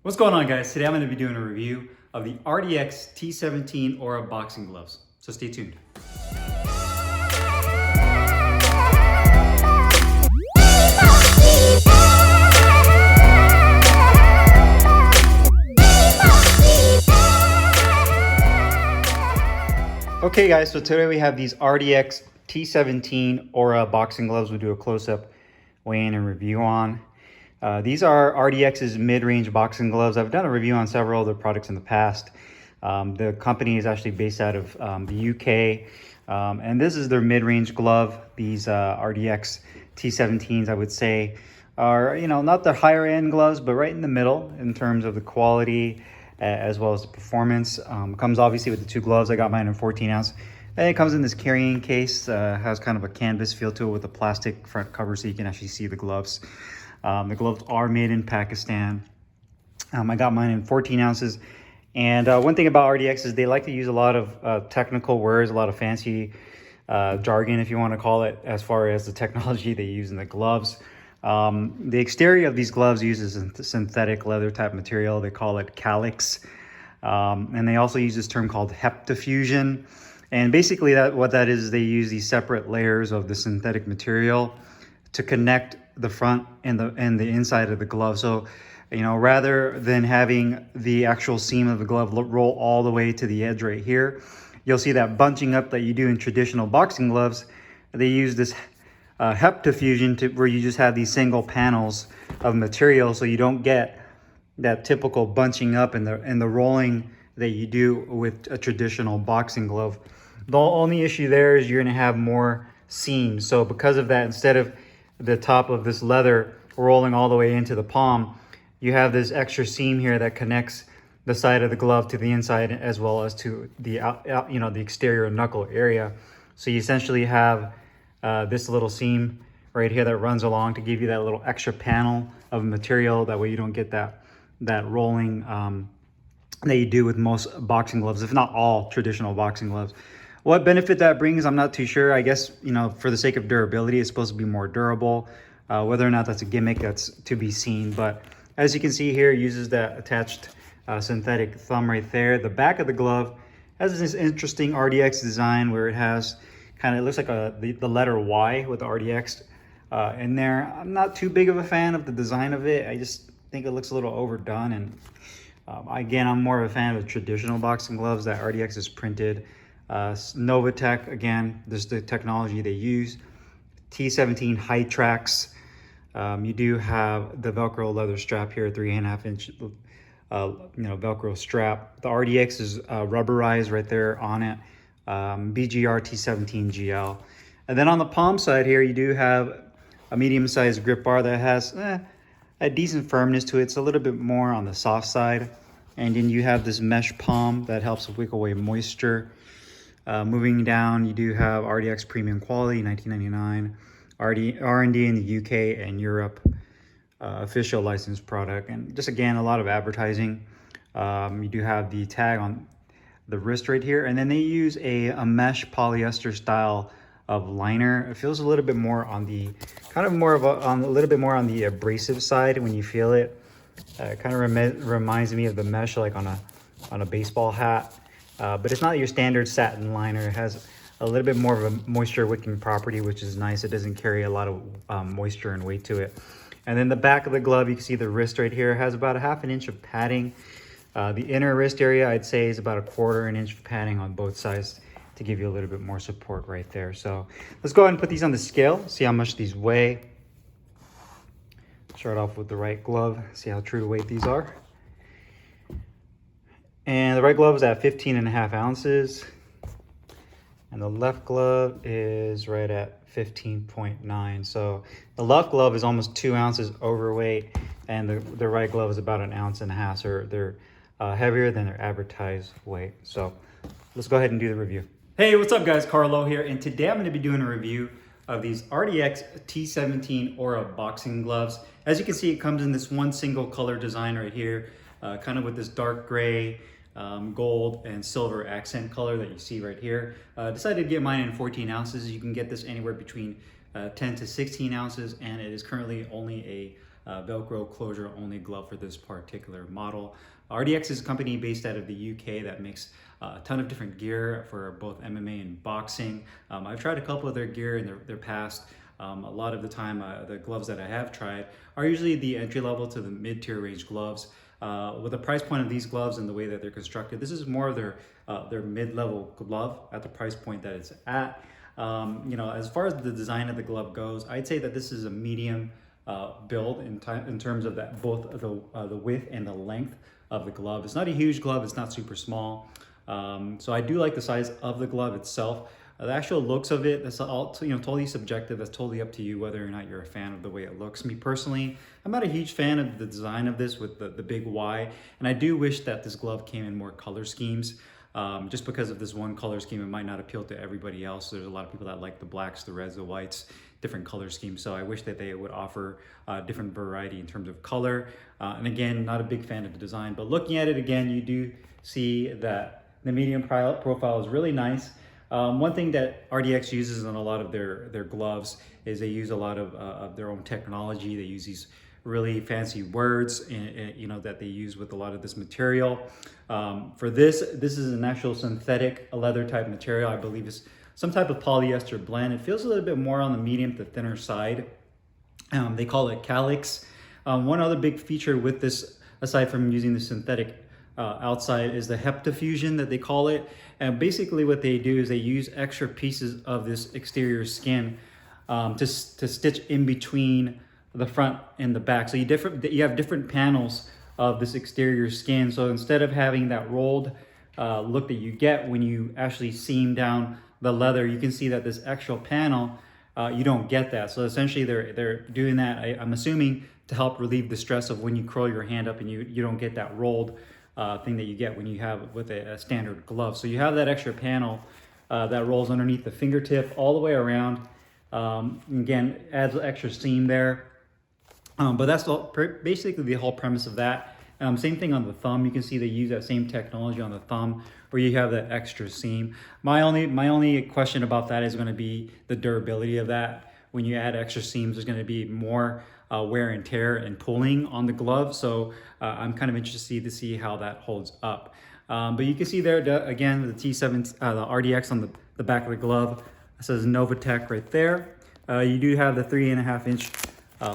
What's going on, guys? Today I'm going to be doing a review of the RDX T17 Aura boxing gloves. So stay tuned. Okay guys, so today we have these RDX T17 Aura boxing gloves. We'll do a close-up weigh-in and review on. These are RDX's mid-range boxing gloves. I've done a review on several other products in the past. The company is actually based out of the UK, and this is their mid-range glove. These RDX T17s, I would say, are, not the higher end gloves, but right in the middle in terms of the quality as well as the performance. Comes obviously with the two gloves. I got mine in 14 ounce. And it comes in this carrying case, has kind of a canvas feel to it with a plastic front cover so you can actually see the gloves. The gloves are made in Pakistan. I got mine in 14 ounces. And one thing about RDX is they like to use a lot of technical words, a lot of fancy jargon, if you want to call it, as far as the technology they use in the gloves. The exterior of these gloves uses a synthetic leather type material. They call it calyx. And they also use this term called heptafusion. And basically what that is they use these separate layers of the synthetic material to connect the front and the inside of the glove. So, rather than having the actual seam of the glove roll all the way to the edge right here, you'll see that bunching up that you do in traditional boxing gloves. They use this heptafusion where you just have these single panels of material, so you don't get that typical bunching up and the rolling that you do with a traditional boxing glove. The only issue there is you're going to have more seams. So because of that, instead of the top of this leather rolling all the way into the palm, you have this extra seam here that connects the side of the glove to the inside as well as to the the exterior knuckle area. So you essentially have this little seam right here that runs along to give you that little extra panel of material. That way you don't get that rolling that you do with most boxing gloves, if not all traditional boxing gloves. What benefit that brings, I'm not too sure. I guess, for the sake of durability, it's supposed to be more durable. Whether or not that's a gimmick, that's to be seen. But as you can see here, it uses that attached synthetic thumb right there. The back of the glove has this interesting RDX design where it has it looks like the letter Y with the RDX in there. I'm not too big of a fan of the design of it. I just think it looks a little overdone. And again, I'm more of a fan of traditional boxing gloves that RDX is printed. Novatech, again, this is the technology they use. T17 High Tracks. You do have the Velcro leather strap here, 3.5 inch, Velcro strap. The RDX is rubberized right there on it. BGR T17 GL. And then on the palm side here, you do have a medium-sized grip bar that has a decent firmness to it. It's a little bit more on the soft side. And then you have this mesh palm that helps wick away moisture. Moving down, you do have RDX Premium Quality, 1999, R&D in the UK and Europe, official licensed product, and just again a lot of advertising. You do have the tag on the wrist right here, and then they use a mesh polyester style of liner. It feels a little bit more on the a little bit more on the abrasive side when you feel it. It kind of reminds me of the mesh like on a baseball hat. But it's not your standard satin liner. It has a little bit more of a moisture wicking property, which is nice. It doesn't carry a lot of moisture and weight to it. And then the back of the glove, you can see the wrist right here has about 1/2 inch of padding. The inner wrist area, I'd say, is about 1/4 inch of padding on both sides to give you a little bit more support right there. So let's go ahead and put these on the scale, see how much these weigh. Start off with the right glove, see how true to weight these are. And the right glove is at 15.5 ounces. And the left glove is right at 15.9. So the left glove is almost 2 ounces overweight, and the right glove is about 1.5 ounces. So they're heavier than their advertised weight. So let's go ahead and do the review. Hey, what's up guys? Carlo here. And today I'm going to be doing a review of these RDX T17 Aura boxing gloves. As you can see, it comes in this one single color design right here, kind of with this dark gray, gold and silver accent color that you see right here. Decided to get mine in 14 ounces. You can get this anywhere between 10 to 16 ounces, and it is currently only Velcro closure only glove for this particular model. RDX is a company based out of the UK that makes a ton of different gear for both MMA and boxing. I've tried a couple of their gear in their past. A lot of the time, the gloves that I have tried are usually the entry level to the mid-tier range gloves. With the price point of these gloves and the way that they're constructed, this is more of their mid-level glove at the price point that it's at. You know, as far as the design of the glove goes, I'd say that this is a medium build in terms of that both the width and the length of the glove. It's not a huge glove, it's not super small. So I do like the size of the glove itself. The actual looks of it, that's all totally subjective. That's totally up to you whether or not you're a fan of the way it looks. Me personally, I'm not a huge fan of the design of this with the big Y, and I do wish that this glove came in more color schemes. Just because of this one color scheme, it might not appeal to everybody else. There's a lot of people that like the blacks, the reds, the whites, different color schemes. So I wish that they would offer different variety in terms of color. And again, not a big fan of the design, but looking at it again, you do see that the medium profile is really nice. One thing that RDX uses in a lot of their gloves is they use a lot of their own technology. They use these really fancy words and that they use with a lot of this material. For this is an actual synthetic leather type material. I believe it's some type of polyester blend. It feels a little bit more on the medium to thinner side. They call it calyx. One other big feature with this, aside from using the synthetic outside, is the heptafusion that they call it. And basically what they do is they use extra pieces of this exterior skin to stitch in between the front and the back. So you have different panels of this exterior skin. So instead of having that rolled look that you get when you actually seam down the leather, you can see that this actual panel, you don't get that. So essentially they're doing that, I'm assuming, to help relieve the stress of when you curl your hand up and you don't get that rolled thing that you get when you have with a standard glove. So you have that extra panel that rolls underneath the fingertip all the way around. Again, adds extra seam there. But that's basically the whole premise of that. Same thing on the thumb. You can see they use that same technology on the thumb where you have that extra seam. My only question about that is going to be the durability of that. When you add extra seams, there's going to be more wear and tear and pulling on the glove. So I'm kind of interested to see how that holds up. But you can see there, again, the T17, the RDX on the back of the glove. It says Novatech right there. You do have the 3.5 inch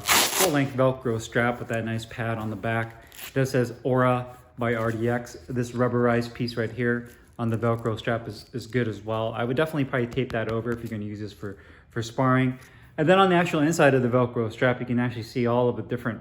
full-length Velcro strap with that nice pad on the back. It does says Aura by RDX. This rubberized piece right here on the Velcro strap is good as well. I would definitely probably tape that over if you're going to use this for sparring. And then on the actual inside of the Velcro strap, you can actually see all of the different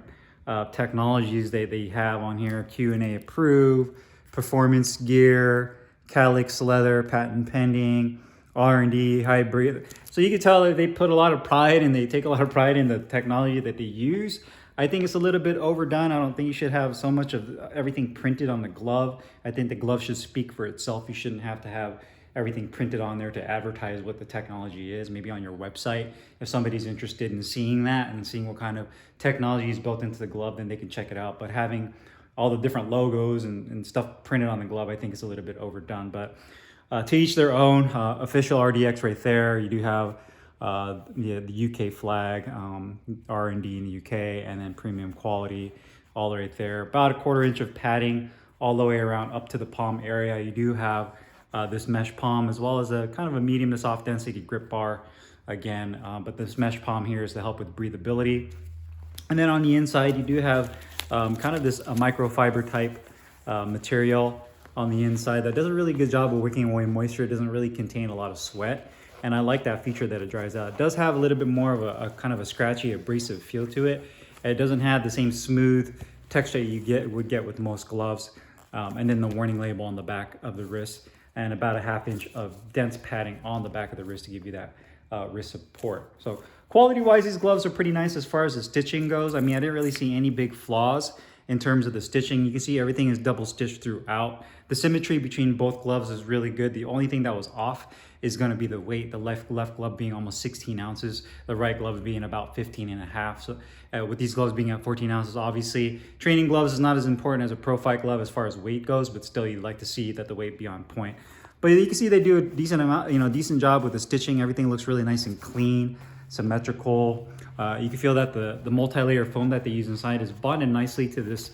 technologies they have on here. Q&A approved, performance gear, calyx leather, patent pending, R&D, hybrid. So you can tell that they put a lot of pride and they take a lot of pride in the technology that they use. I think it's a little bit overdone. I don't think you should have so much of everything printed on the glove. I think the glove should speak for itself. You shouldn't have to have everything printed on there to advertise what the technology is. Maybe on your website, if somebody's interested in seeing that and seeing what kind of technology is built into the glove, then they can check it out. But having all the different logos and stuff printed on the glove, I think is a little bit overdone. But to each their own. Official RDX right there. You do have the UK flag, R&D in the UK, and then premium quality all right there. About 1/4 inch of padding all the way around up to the palm area. You do have this mesh palm as well as a kind of a medium to soft density grip bar again. But this mesh palm here is to help with breathability. And then on the inside, you do have kind of this microfiber type material on the inside that does a really good job of wicking away moisture. It doesn't really contain a lot of sweat. And I like that feature that it dries out. It does have a little bit more of a kind of a scratchy, abrasive feel to it. It doesn't have the same smooth texture you would get with most gloves. And then the warning label on the back of the wrist and about 1/2 inch of dense padding on the back of the wrist to give you that wrist support. So quality-wise, these gloves are pretty nice as far as the stitching goes. I mean, I didn't really see any big flaws in terms of the stitching. You can see everything is double stitched throughout. The symmetry between both gloves is really good. The only thing that was off is going to be the weight. The left glove being almost 16 ounces, the right glove being about 15.5. So with these gloves being at 14 ounces, obviously training gloves is not as important as a pro fight glove as far as weight goes, but still you'd like to see that the weight be on point. But you can see they do a decent job with the stitching. Everything looks really nice and clean. symmetrical. You can feel that the multi-layer foam that they use inside is bonded nicely to this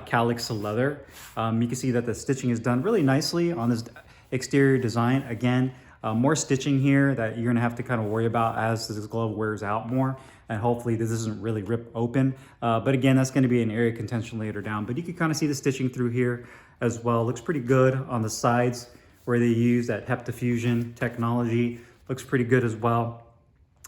calyx leather. You can see that the stitching is done really nicely on this exterior design. Again, more stitching here that you're gonna have to kind of worry about as this glove wears out more, and hopefully this doesn't really rip open. But again, that's gonna be an area of contention later down. But you can kind of see the stitching through here as well. Looks pretty good on the sides where they use that heptafusion technology. Looks pretty good as well.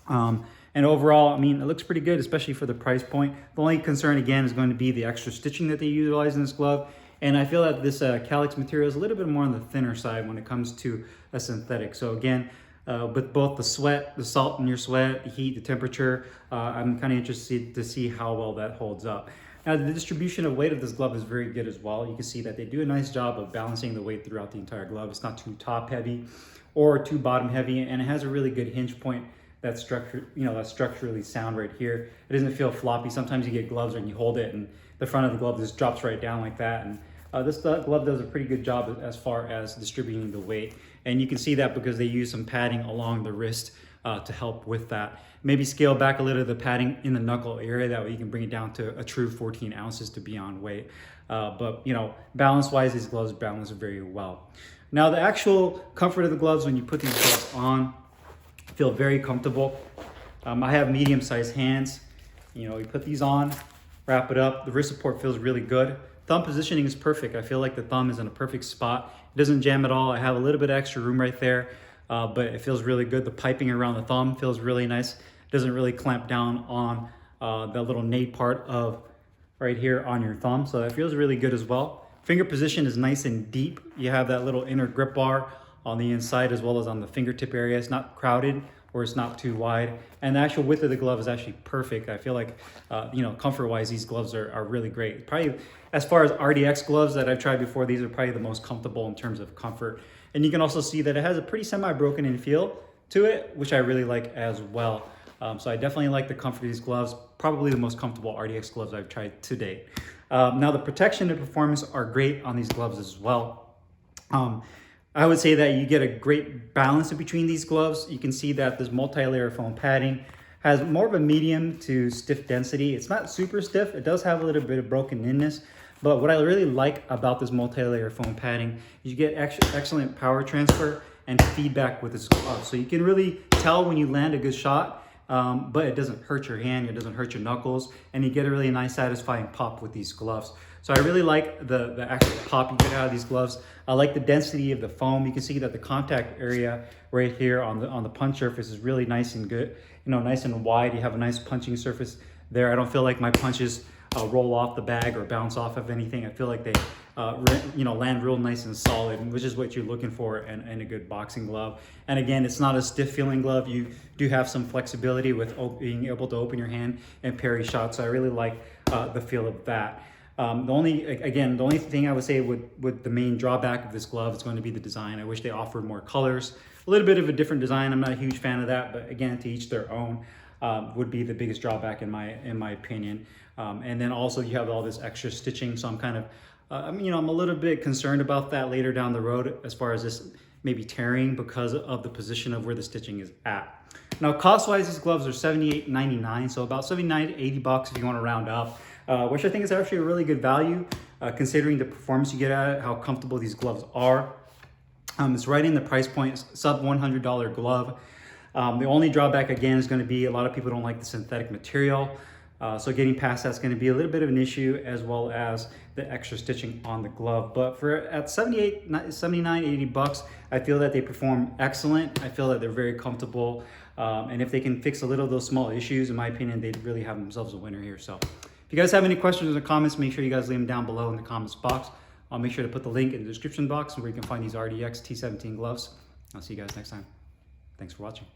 And overall, I mean, it looks pretty good, especially for the price point. The only concern, again, is going to be the extra stitching that they utilize in this glove. And I feel that this calyx material is a little bit more on the thinner side when it comes to a synthetic. So again, with both the sweat, the salt in your sweat, the heat, the temperature, I'm kind of interested to see how well that holds up. Now, the distribution of weight of this glove is very good as well. You can see that they do a nice job of balancing the weight throughout the entire glove. It's not too top heavy or too bottom heavy, and it has a really good hinge point that's structurally sound right here. It doesn't feel floppy. Sometimes you get gloves and you hold it and the front of the glove just drops right down like that. And this glove does a pretty good job as far as distributing the weight. And you can see that because they use some padding along the wrist to help with that. Maybe scale back a little of the padding in the knuckle area. That way you can bring it down to a true 14 ounces to be on weight. But you know, balance-wise, these gloves balance very well. Now, the actual comfort of the gloves when you put these gloves on, feel very comfortable. I have medium-sized hands. You know, you put these on, wrap it up. The wrist support feels really good. Thumb positioning is perfect. I feel like the thumb is in a perfect spot. It doesn't jam at all. I have a little bit of extra room right there, but it feels really good. The piping around the thumb feels really nice. It doesn't really clamp down on the little nade part of right here on your thumb, so that feels really good as well. Finger position is nice and deep. You have that little inner grip bar on the inside as well as on the fingertip area. It's not crowded or it's not too wide. And the actual width of the glove is actually perfect. I feel like, you know, comfort-wise, these gloves are really great. Probably, as far as RDX gloves that I've tried before, these are probably the most comfortable in terms of comfort. And you can also see that it has a pretty semi-broken in feel to it, which I really like as well. So I definitely like the comfort of these gloves. Probably the most comfortable RDX gloves I've tried to date. Now, the protection and performance are great on these gloves as well. I would say that you get a great balance in between these gloves. You can see that this multi-layer foam padding has more of a medium to stiff density. It's not super stiff. It does have a little bit of broken inness. But what I really like about this multi-layer foam padding is you get excellent power transfer and feedback with this glove. So you can really tell when you land a good shot, but it doesn't hurt your hand, it doesn't hurt your knuckles, and you get a really nice satisfying pop with these gloves. So I really like the actual pop you get out of these gloves. I like the density of the foam. You can see that the contact area right here on the punch surface is really nice and good, you know, nice and wide. You have a nice punching surface there. I don't feel like my punches roll off the bag or bounce off of anything. I feel like they you know, land real nice and solid, which is what you're looking for in a good boxing glove. And again, it's not a stiff feeling glove. You do have some flexibility with being able to open your hand and parry shots. So I really like the feel of that. The only thing I would say with the main drawback of this glove is going to be the design. I wish they offered more colors, a little bit of a different design. I'm not a huge fan of that, but again, to each their own. Would be the biggest drawback in my opinion. And then also you have all this extra stitching, so I'm kind of you know, I'm a little bit concerned about that later down the road as far as this maybe tearing because of the position of where the stitching is at. Now, cost-wise, these gloves are $78.99, so about $79 to $80 if you want to round up, which I think is actually a really good value considering the performance you get at it, how comfortable these gloves are. It's right in the price point, sub $100 glove. The only drawback, again, is going to be a lot of people don't like the synthetic material. So getting past that's going to be a little bit of an issue, as well as the extra stitching on the glove. But at $79, $80, I feel that they perform excellent. I feel that they're very comfortable. And if they can fix a little of those small issues, in my opinion, they'd really have themselves a winner here. So if you guys have any questions or comments, make sure you guys leave them down below in the comments box. I'll make sure to put the link in the description box where you can find these RDX T17 gloves. I'll see you guys next time. Thanks for watching.